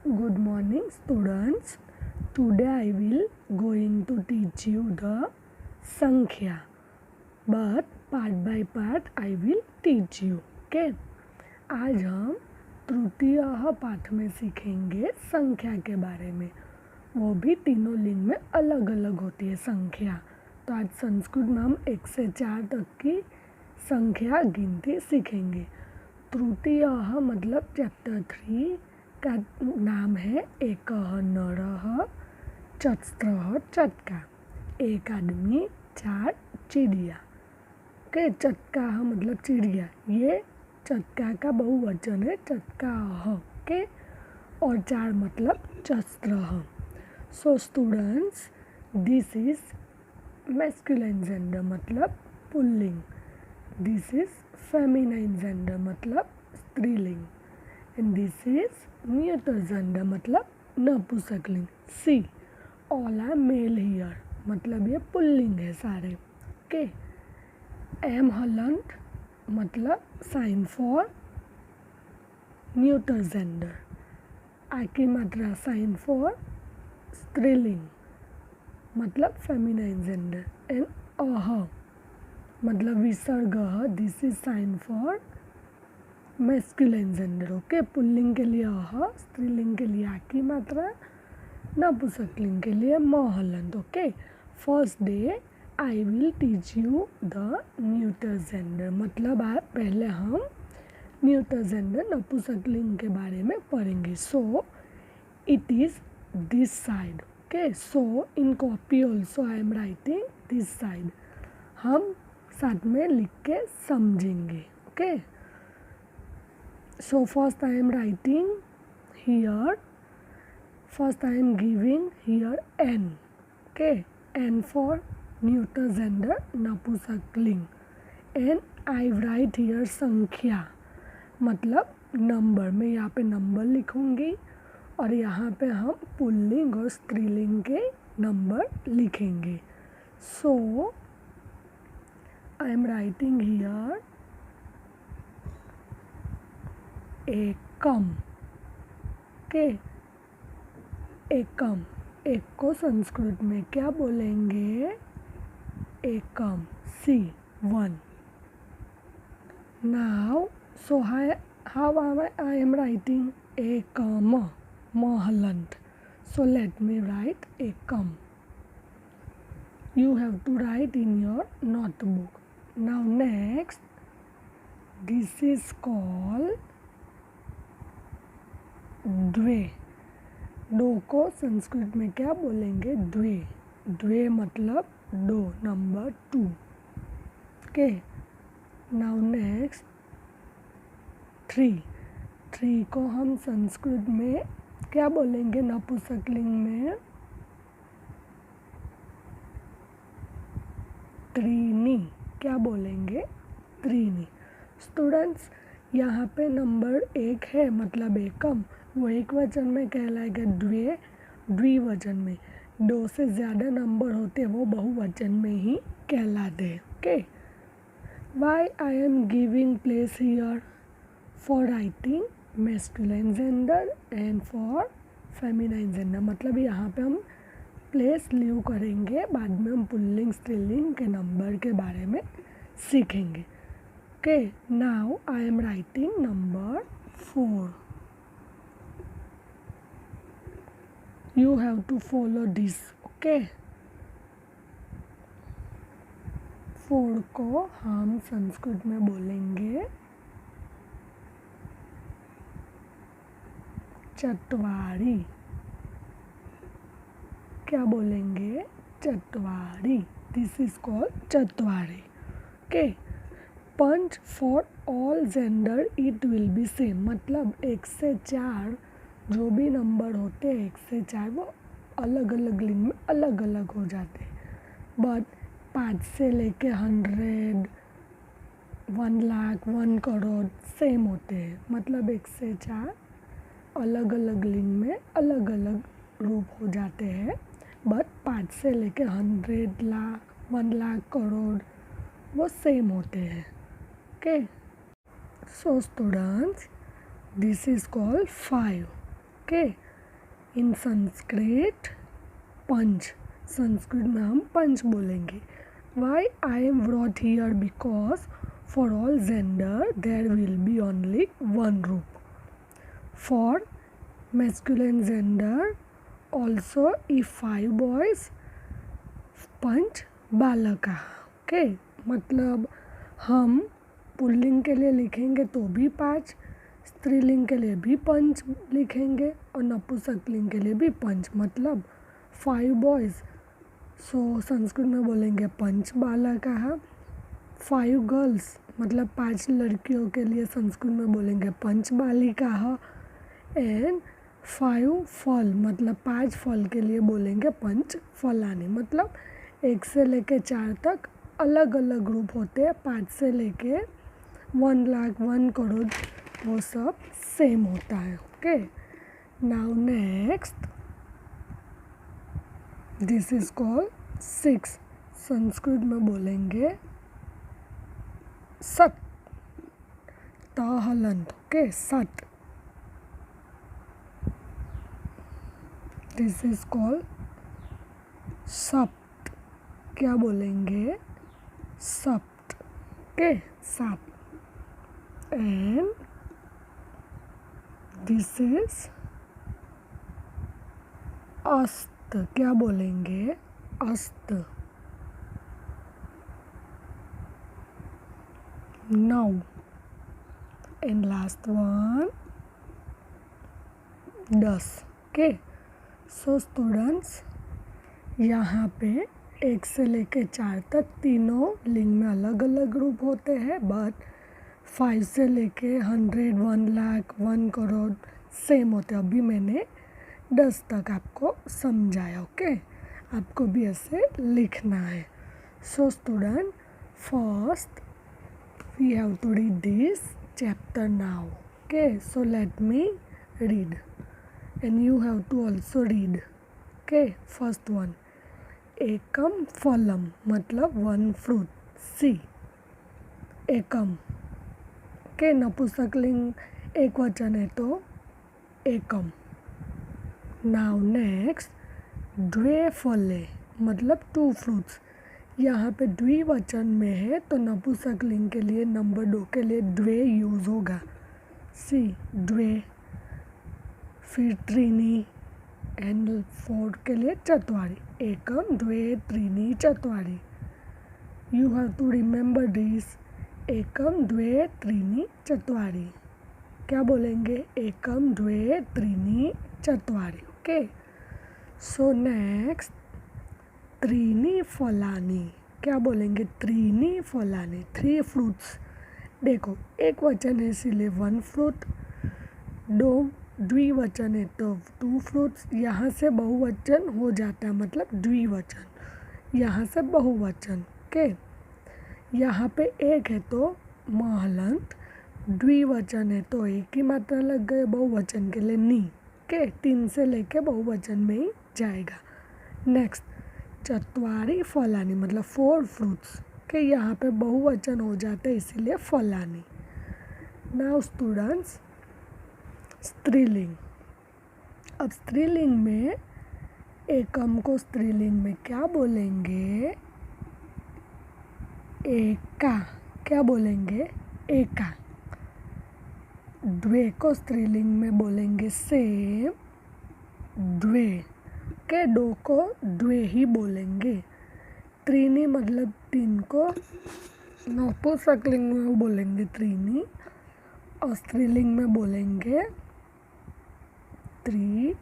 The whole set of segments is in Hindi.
Good morning, students. Today I will going to teach you the Sankhya, but part by part I will teach you. Okay? आज हम तृतीय पाठ में सीखेंगे संख्या के बारे में। वो भी तीनों लिंग में अलग अलग होती है संख्या। तो आज संस्कृत में हम 1 से 4 तक की संख्या गिनती सीखेंगे। तृतीय मतलब चैप्टर 3 का नाम है एकः नरः चतस्रः चटका। एक आदमी 4 चिड़िया। ओके, चटका मतलब चिड़िया। ये चटका का बहुवचन है, चटकाः। ओके, और 4 मतलब चतस्रः। So students, this is masculine gender मतलब पुल्लिंग। दिस इज फेमिनाइन जेंडर मतलब स्त्रीलिंग। And this is neuter gender मतलब नपुंसकलिंग। See all are male here मतलब ये पुल्लिंग है सारे। ओके, एम हलंट मतलब साइन फॉर न्यूटर जेंडर। आकी मात्रा साइन फॉर स्त्रीलिंग मतलब फेमिनाइन जेंडर। एंड अह मतलब विसर्ग, this is sine for masculine gender. Okay, pulling के लिए अह, स्त्रीलिंग के लिए आकी मात्रा, नपुंसकलिंग के लिए म हलंत। Okay, first day I will teach you the neuter gender मतलब पहले हम न्यूटर जेंडर नपुंसकलिंग के बारे में पढ़ेंगे। So it is this side. Okay, so in copy also I am writing this side. हम साथ में लिख के समझेंगे। Okay, so first I am writing here, first I am giving here n. Okay, n for neuter gender नपुंसकलिंग। and I write here संख्या मतलब नंबर। मैं यहाँ पे नंबर लिखूंगी और यहाँ पे हम पुल्लिंग और स्त्रीलिंग के नंबर लिखेंगे। so I am writing here एकम। के एकम, एक को संस्कृत में क्या बोलेंगे? एकम। C 1। Now so how I am writing एकम म हलंत। सो लेट मी राइट एकम। You have to write in your notebook. Now next, this is called द्वे। दो को संस्कृत में क्या बोलेंगे? द्वे। द्वे मतलब 2, नंबर 2। Okay, now next 3। 3 को हम संस्कृत में क्या बोलेंगे? नपुंसकलिंग में त्रीनी। क्या बोलेंगे? त्रीनी। स्टूडेंट्स, यहाँ पे नंबर 1 है मतलब एकम, वो एक वचन में कहलाएगा द्वे। द्विवचन में 2 से ज़्यादा नंबर होते वो बहुवचन में ही कहलाते हैं। Okay, why I am giving place here for writing masculine gender and for feminine gender मतलब यहाँ पे हम प्लेस लीव करेंगे, बाद में हम पुल्लिंग स्त्रीलिंग के नंबर के बारे में सीखेंगे। Okay, now I am writing number 4। You have to follow this. Okay, 4 को हम संस्कृत में बोलेंगे चत्वारी। क्या बोलेंगे? चत्वारी। दिस इज कॉल्ड चत्वारी। ओके, पंच for all gender it will be same मतलब 1 से 4 जो भी नंबर होते हैं 1 से 4 वो अलग अलग लिंग में अलग अलग हो जाते हैं। बट 5 से लेके 100, 1 लाख, 1 करोड़ सेम होते हैं मतलब 1 से 4 अलग अलग लिंग में अलग अलग रूप हो जाते हैं। बट 5 से लेके 100 लाख, 1 लाख करोड़ वो सेम होते हैं। Okay, so students, this is called 5। Okay, in Sanskrit पंच, संस्कृत में हम पंच बोलेंगे. Why I am brought here because for all gender there will be only one रूप. For masculine gender also if 5 boys पंच बालका. ओके, मतलब हम पुल्लिंग के लिए लिखेंगे तो भी 5, स्त्रीलिंग के लिए भी पंच लिखेंगे और नपुंसकलिंग के लिए भी पंच, मतलब 5 बॉयज़. सो संस्कृत में बोलेंगे पंच बालका. 5 गर्ल्स मतलब 5 लड़कियों के लिए संस्कृत में बोलेंगे पंच बालिका. एंड 5 फल मतलब 5 फल के लिए बोलेंगे पंच फलानी. मतलब 1 से लेके 4 तक अलग अलग ग्रुप होते हैं. 5 से लेके 1 लाख 1 करोड़ वो सब सेम होता है. Okay, now next, this is called 6. Sanskrit में बोलेंगे सत, हलंत. ओके, सत. दिस इज कॉल्ड सप्त. क्या बोलेंगे? सप्त. ओके, 7. एंड दिस इज अस्त. क्या बोलेंगे? अस्त. 9. And last one 10. Okay, so students, यहाँ पे 1 से लेके 4 तक तीनों लिंग में अलग अलग ग्रुप होते हैं. बट 5 से लेके 100, 1 लाख 1 करोड़ सेम होते हैं. अभी मैंने 10 तक आपको समझाया. ओके, आपको भी ऐसे लिखना है. So student, first we have to read this chapter now. Okay, so let me read and you have to also read. Okay, first one, एकम फलम मतलब 1 fruit. सी, एकम. ओके, नपुंसकलिंग एक वचन है तो एकम. नाउ नेक्स्ट, द्वे फले मतलब 2 fruits. यहाँ पे द्विवचन में है तो नपुंसकलिंग के लिए नंबर 2 के लिए द्वे यूज़ होगा. सी, द्वे. फिर त्रीनी एंड 4 के लिए चत्वारी. एकम, द्वे, त्रीनी, चत्वारी. You have to remember this. एकम, द्वे, त्रीनी, चत्वारी. क्या बोलेंगे? एकम, द्वे, त्रीनी, चत्वारी. ओके, सो नेक्स्ट, त्रीनी फलानी. क्या बोलेंगे? त्रीनी फलानी, 3 fruits. देखो, एक वचन है इसीलिए 1 fruit. 2 द्विवचन है तो 2 fruits. यहाँ से बहुवचन हो जाता है मतलब द्विवचन, यहाँ से बहुवचन. ओके, यहाँ पे एक है तो महलंत, द्विवचन है तो एक ही मात्रा लग गए, बहुवचन के लिए नी. ओके, 3 से लेके बहुवचन में ही जाएगा. नेक्स्ट, चत्वारी फलानी मतलब 4 fruits. ओके, यहाँ पे बहुवचन हो जाता है इसीलिए फलानी. नाउ स्टूडेंट्स, स्त्रीलिंग. अब स्त्रीलिंग में एकम को स्त्रीलिंग में क्या बोलेंगे? एका. क्या बोलेंगे? एका. द्वे को स्त्रीलिंग में बोलेंगे सेम, द्वे. के 2 को द्वे ही बोलेंगे. त्रीनी मतलब 3 को नपुंसकलिंग में बोलेंगे त्रीनी और स्त्रीलिंग में बोलेंगे त्रिस्रः.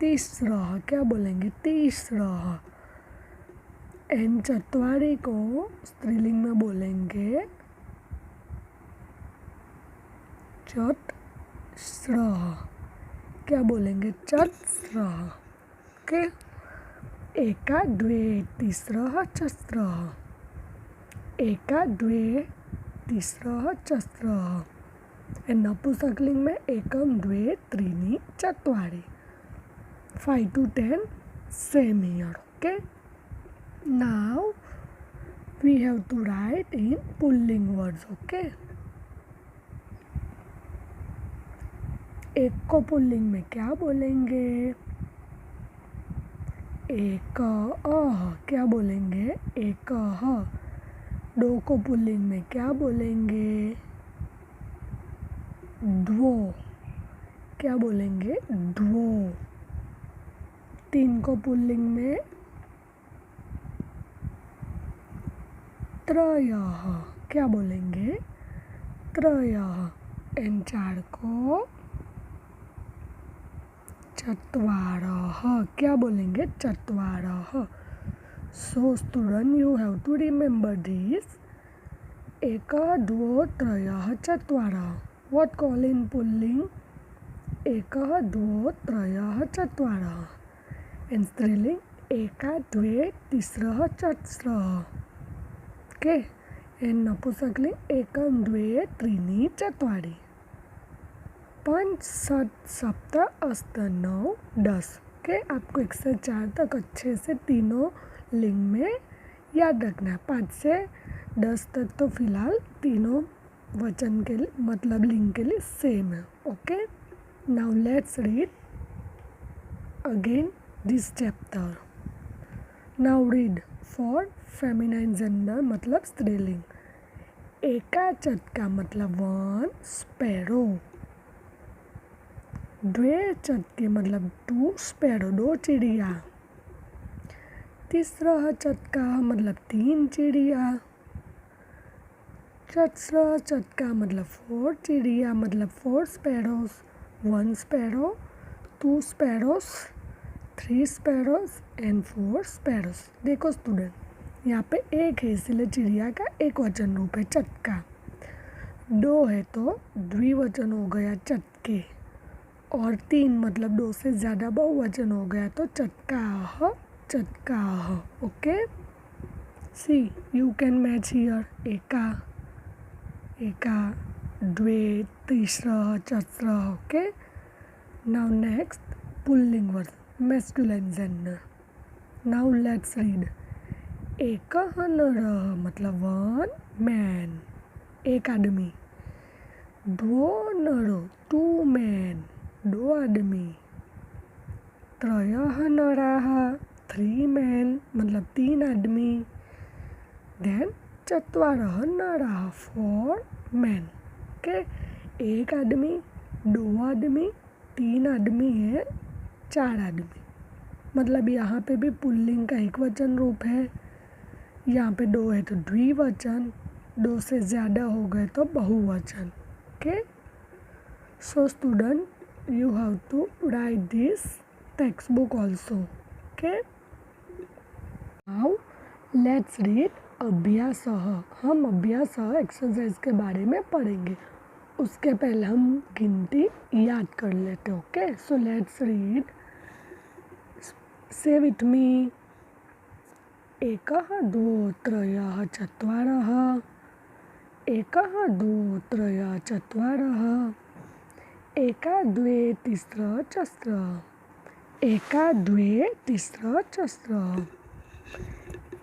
तीसरः. क्या बोलेंगे? तीसरः. एंड चत्वारी को स्त्रीलिंग में बोलेंगे चतस्रः. क्या बोलेंगे? चतस्रः. ओके, एका, द्वे, तीसरः, चतस्रः. एका, द्वे, तीसरः, चतस्रः. एंड नपुंसकलिंग में एकम, द्वे, त्रीनी, चत्वारी. 5 to 10 same here. Okay, now we have to write in pulling words. Okay, एक को पुल्लिंग में क्या बोलेंगे? एक क्या बोलेंगे? एक। दो को पुल्लिंग में क्या बोलेंगे? द्वो। क्या बोलेंगे? द्वो। तीन को पुल्लिंग में त्रयः। क्या बोलेंगे? त्रयः। एंड चार को चत्वारः। क्या बोलेंगे? चत्वारः। So student, you have to remember this. एक, द्वो, त्रयः, चत्वारः. व्हाट कॉल इन पुल्लिंग? एक, द्वो, त्रयः, चत्वारः. एंड स्त्रीलिंग एक, द्वे, तिस्रः, चत्स्रः. ओके. एंड नपुंसकलिंग एकं, द्वे, त्रीणि, चत्वारि. 5, 7, 7, 8, 9, 10. ओके. आपको 1 से 4 तक अच्छे से तीनों लिंग में याद रखना है. 5 से 10 तक तो फिलहाल तीनों वचन के लिए मतलब लिंग के लिए सेम है. Okay. Now let's read again this chapter. Now read for feminine gender मतलब स्त्रीलिंग. एका चटका मतलब 1 स्पैरो. द्वे चटके मतलब 2 स्पैरो, 2 चिड़िया. तीसरा चटका मतलब 3 चिड़िया. चौथा चटका मतलब 4 चिड़िया मतलब 4 sparrows. 1 sparrow, 2 sparrows, 3 sparrows and 4 sparrows. देखो स्टूडेंट, यहाँ पे एक है इसलिए चिड़िया का एक वचन रूप है चटका. 2 है तो द्विवचन हो गया चटके. और 3 मतलब 2 से ज़्यादा बहुवचन हो गया तो चटकाः, चटकाः. Okay. See you can match here. एका, एका, द्वे, तीसरा, चतुस्र. ओके. नाउ नेक्स्ट पुल्लिंग word masculine gender. Now let's read. एकः नरः मतलब 1 मैन, एक आदमी. द्वो नरो 2 मैन, 2 आदमी. त्रयः नराः 3 मैन मतलब 3 आदमी. देन चत्वारः नराः 4 मैन. ओके. एक आदमी, 2 आदमी, 3 आदमी है, 4 आदमी. मतलब यहाँ पे भी पुल्लिंग का एक वचन रूप है. यहाँ पे 2 है तो द्विवचन. 2 से ज़्यादा हो गए तो बहुवचन. Okay. So student, you have to write this textbook also. Okay. Now let's read अभ्यासः. हम अभ्यासः एक्सरसाइज के बारे में पढ़ेंगे. उसके पहले हम गिनती याद कर लेते. ओके. So let's read. से विथ मी. एकः, द्वौ, त्रयः, चत्वारः. एकः, द्वौ, त्रयः, चत्वारः. एका, द्वे, तिस्रः, चतुस्रः. एका, द्वे, तिस्रः, चतुस्रः.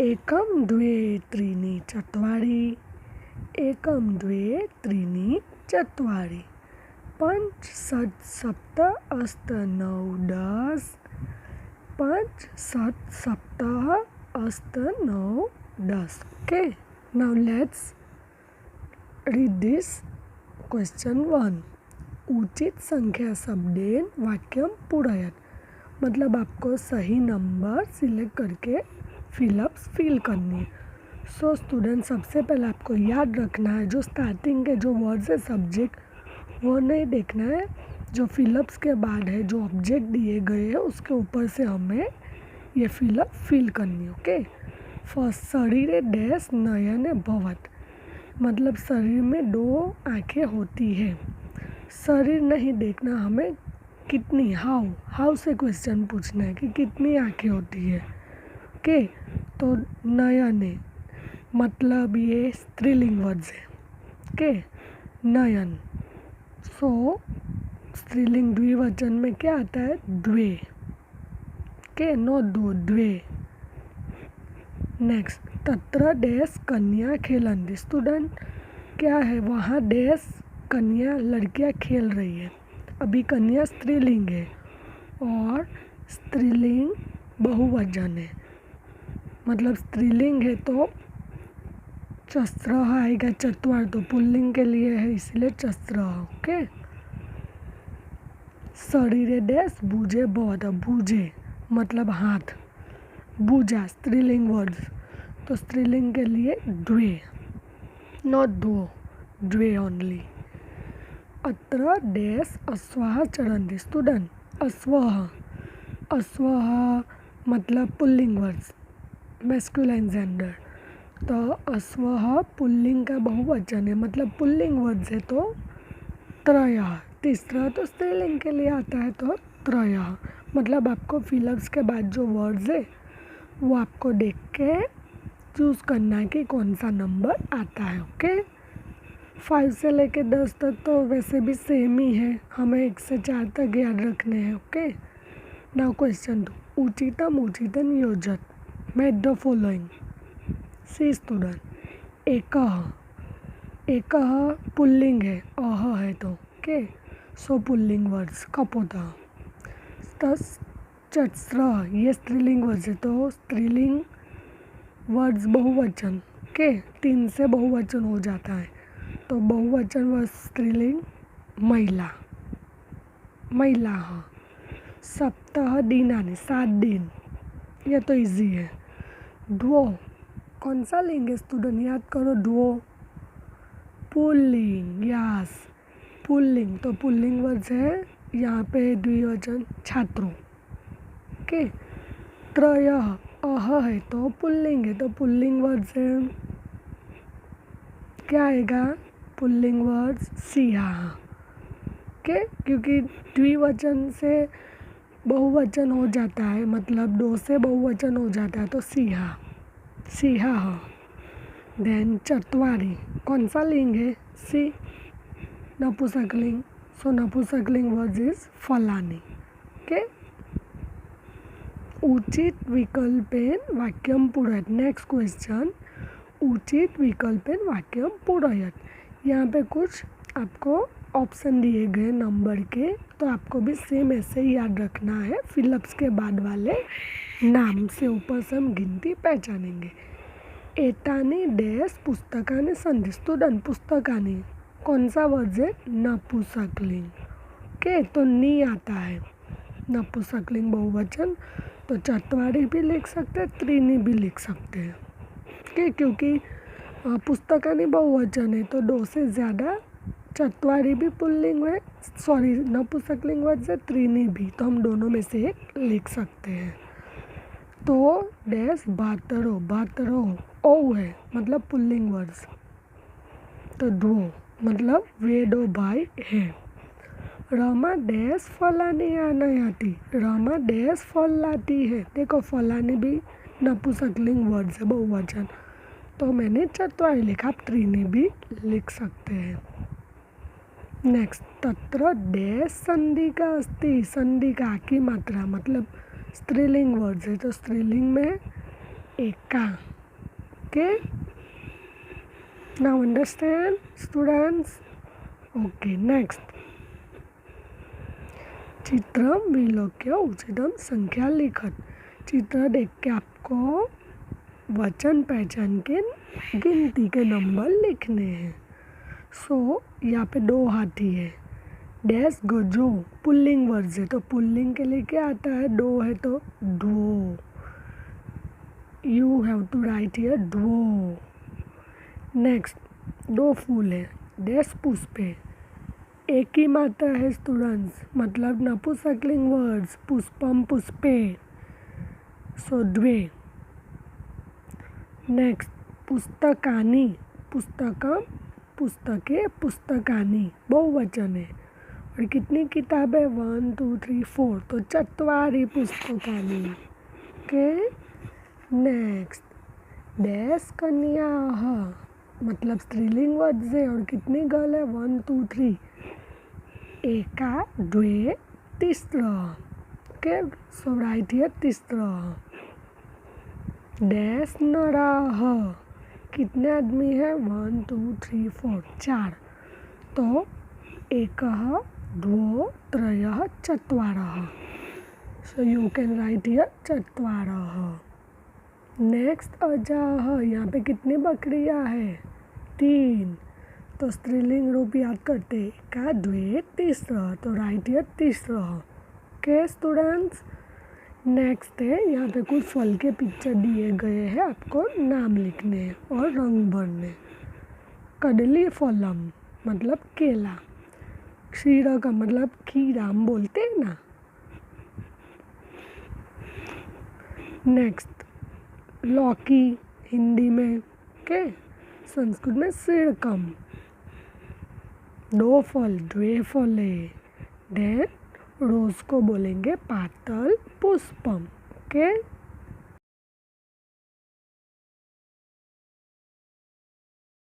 एकं, द्वे, त्रीणि, चत्वारि. एकं, द्वे, त्रीणि, चत्वारि. 5, 7, 7, 8, 9, 10. 5, 7, 7, 8, 9, 10. Okay. Now let's read this question 1. उचित संख्या शब्देन वाक्यम पूरयत. मतलब आपको सही नंबर सिलेक्ट करके फिलअप्स फिल करनी है. सो स्टूडेंट, सबसे पहले आपको याद रखना है जो स्टार्टिंग के जो वर्ड्स है सब्जेक्ट वो नहीं देखना है. जो फिलअप्स के बाद है जो ऑब्जेक्ट दिए गए हैं उसके ऊपर से हमें ये फिलअप फिल करनी है. ओके. फर्स्ट, शरीरे डैश नयने भवत. मतलब शरीर में 2 आँखें होती है. शरीर नहीं देखना हमें, कितनी, हाउ से क्वेश्चन पूछना है कि कितनी आँखें होती है. ओके. तो नयने मतलब ये स्त्रीलिंग वर्ड्स है. ओके. नयन. सो स्त्रीलिंग द्विवचन में क्या आता है? द्वे. ओके. नो दो, द्वे. नेक्स्ट, तत्र डैश कन्या खेलन्ति. स्टूडेंट, क्या है? वहाँ डैश कन्या लड़कियाँ खेल रही है. अभी कन्या स्त्रीलिंग है और स्त्रीलिंग बहुवचन है, मतलब स्त्रीलिंग है तो चस्रः आएगा, चत्वार तो पुल्लिंग के लिए है इसलिए चस्रः। ओके। शरीरे डैश भुजे बहुत, भुजे मतलब हाथ, भुजा स्त्रीलिंग वर्ड्स तो स्त्रीलिंग के लिए द्वे, नॉट द्वो, द्वे ओनली। अत्र डैश अश्वः चरन्ति, स्टूडेंट अश्वः, अश्वः मतलब पुल्लिंग वर्ड्स, मैस्कुलाइन जेंडर, तो अश्वः पुल्लिंग का बहुवचन है, मतलब पुल्लिंग वर्ड्स है तो त्रयः, तीसरा तो स्त्रीलिंग के लिए आता है तो त्रयः, मतलब आपको फिलअप्स के बाद जो वर्ड्स है वो आपको देख के चूज़ करना है कि कौन सा नंबर आता है। ओके। 5 से लेके 10 तक तो वैसे भी सेम ही है, हमें 1 से 4 तक याद रखने हैं। ओके। नाउ क्वेश्चन 2, उचितम उचितम योजत, make the following. See student, एकः, एकः पुल्लिंग है, अह है तो ओके, सो पुल्लिंग वर्ड्स कपोतः। तस् चत्स्रः ये स्त्रीलिंग वर्ड्स है तो स्त्रीलिंग वर्ड्स बहुवचन, ओके, 3 से बहुवचन हो जाता है तो बहुवचन वर्ड स्त्रीलिंग महिला, महिलाः। सप्ताह दिनानि 7 दिन, ये तो इजी है। द्वो कौन सा लिंग है स्टूडेंट, याद करो, द्वो पुल्लिंग, यस पुल्लिंग, तो पुल्लिंग वर्ड्स है यहाँ पे द्विवचन छात्रों। ओके। त्रयः अह है तो पुल्लिंग है तो पुल्लिंग वर्ड्स है क्या आएगा, पुल्लिंग वर्ड्स सिंहाः। ओके, क्योंकि द्विवचन से बहुवचन हो जाता है, मतलब 2 से बहुवचन हो जाता है तो सिंहा, सिंहाः। देन चत्वारि कौन सा लिंग है, सी नपुंसकलिंग, सो नपुंसकलिंग वर्ड्स इज फलानि। ओके। उचित विकल्पेन वाक्यम पूरयत, नेक्स्ट क्वेश्चन, उचित विकल्पेन वाक्यम पूरयत, यहाँ पे कुछ आपको ऑप्शन दिए गए नंबर के, तो आपको भी सेम ऐसे ही याद रखना है, फिलअप्स के बाद वाले नाम से ऊपर से हम गिनती पहचानेंगे। एतानि डैश पुस्तकानि सन्ति, स्टूडेंट पुस्तकानि कौन सा वर्ड है, नपुंसकलिंग। ओके, तो नी आता है, नपुंसकलिंग बहुवचन, तो चत्वारि भी लिख सकते हैं, त्रीनि भी लिख सकते हैं। ओके, क्योंकि पुस्तकानि बहुवचन है तो 2 से ज़्यादा, चत्वारि भी पुल्लिंग है, सॉरी नपुंसकलिंग वर्ड से, त्रीनि भी, तो हम दोनों में से एक लिख सकते हैं। तो डैश बातरो, बातरो ओ है मतलब पुल्लिंग वर्ड्स, तो दो मतलब वे 2 भाई है। रमा डैश फलानी आनयाति, रमा डैश फल लाती है, देखो फलानी भी नपुंसकलिंग वर्ड्स है बहुवचन, तो मैंने चत्वारि लिखा, आप त्रीनि भी लिख सकते हैं। नेक्स्ट, तत्र डैश संधि का अस्ति, संधि का की मात्रा मतलब स्त्रीलिंग वर्ड्स है तो स्त्रीलिंग में एका। Okay, now understand students. Okay, next, चित्रम विलोक्य उचितम संख्या लिखत, चित्र देख के आपको वचन पहचान के गिनती के नंबर लिखने हैं। सो यहाँ पे 2 हाथी है, डैश गजो पुल्लिंग वर्ड्स है तो पुल्लिंग के लिए क्या आता है, 2 है तो द्वो, you have to write here द्वो। नेक्स्ट, 2 फूल है, डैश पुष्पे, एक ही मात्रा है स्टूडेंट्स, मतलब नपुंसकलिंग वर्ड्स, पुष्पम पुष्पे, सो द्वे। नेक्स्ट, पुस्तकानि, पुस्तकम पुस्तके, पुस्तकानि बहुवचन है, और कितनी किताबें 1 2 3 4, तो चत्वारि पुस्तकानि। ओके, नेक्स्ट, डैश कन्याः, मतलब स्त्रीलिंग वर्ड्स है और कितनी गर्ल है 1 2 3, एका द्वे तिस्रः। ओके, सो राइट हियर तिस्रः। डैश नराः, कितने आदमी है 1 2 3 4, 4, तो एकः द्वौ त्रयः चत्वारः. So you can write here चत्वारः. नेक्स्ट अजाह, यहाँ पे कितनी बकरियाँ हैं? 3. तो स्त्रीलिंग रूप याद करते का द्वे तीसरा, तो राइट हियर तीसरा. Okay students. नेक्स्ट है, यहाँ पे कुछ फल के पिक्चर दिए गए हैं, आपको नाम लिखने हैं और रंग भरने. कदली फलम मतलब केला. क्षीर का मतलब खीरा हम बोलते हैं ना. नेक्स्ट लौकी हिंदी में के, संस्कृत में सिरकम. 2 फल द्वे फले. देन रोज को बोलेंगे पातल पुष्पम. ओके